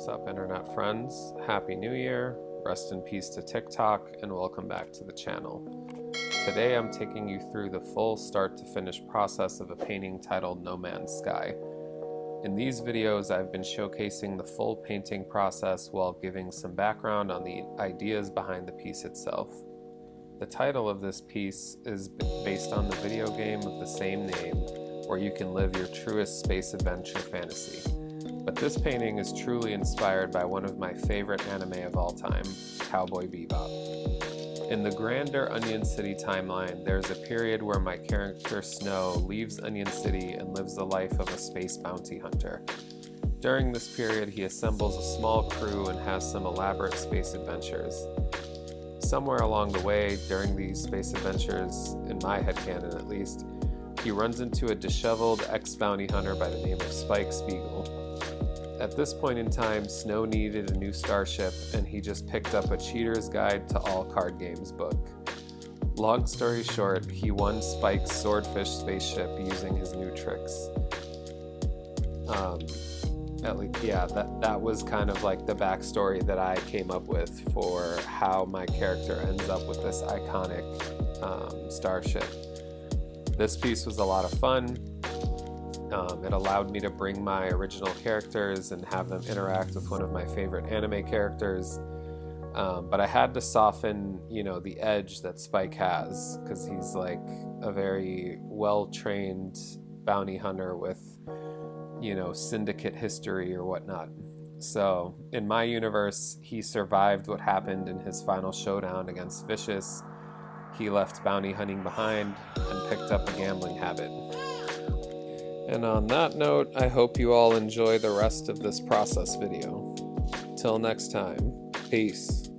What's up, internet friends? Happy New Year, rest in peace to TikTok, and welcome back to the channel. Today I'm taking you through the full start to finish process of a painting titled No Man's Sky. In these videos I've been showcasing the full painting process while giving some background on the ideas behind the piece itself. The title of this piece is based on the video game of the same name, where you can live your truest space adventure fantasy. But this painting is truly inspired by one of my favorite anime of all time, Cowboy Bebop. In the grander Onion City timeline, there's a period where my character Snow leaves Onion City and lives the life of a space bounty hunter. During this period, he assembles a small crew and has some elaborate space adventures. Somewhere along the way, during these space adventures, in my headcanon at least, he runs into a disheveled ex-bounty hunter by the name of Spike Spiegel. At this point in time, Snow needed a new starship, and he just picked up a Cheater's Guide to All Card Games book. Long story short, he won Spike's swordfish spaceship using his new tricks. That was kind of like the backstory that I came up with for how my character ends up with this iconic starship. This piece was a lot of fun. It allowed me to bring my original characters and have them interact with one of my favorite anime characters. But I had to soften, the edge that Spike has, because he's like a very well-trained bounty hunter with, syndicate history or whatnot. So in my universe, he survived what happened in his final showdown against Vicious. He left bounty hunting behind and picked up a gambling habit. And on that note, I hope you all enjoy the rest of this process video. Till next time, peace.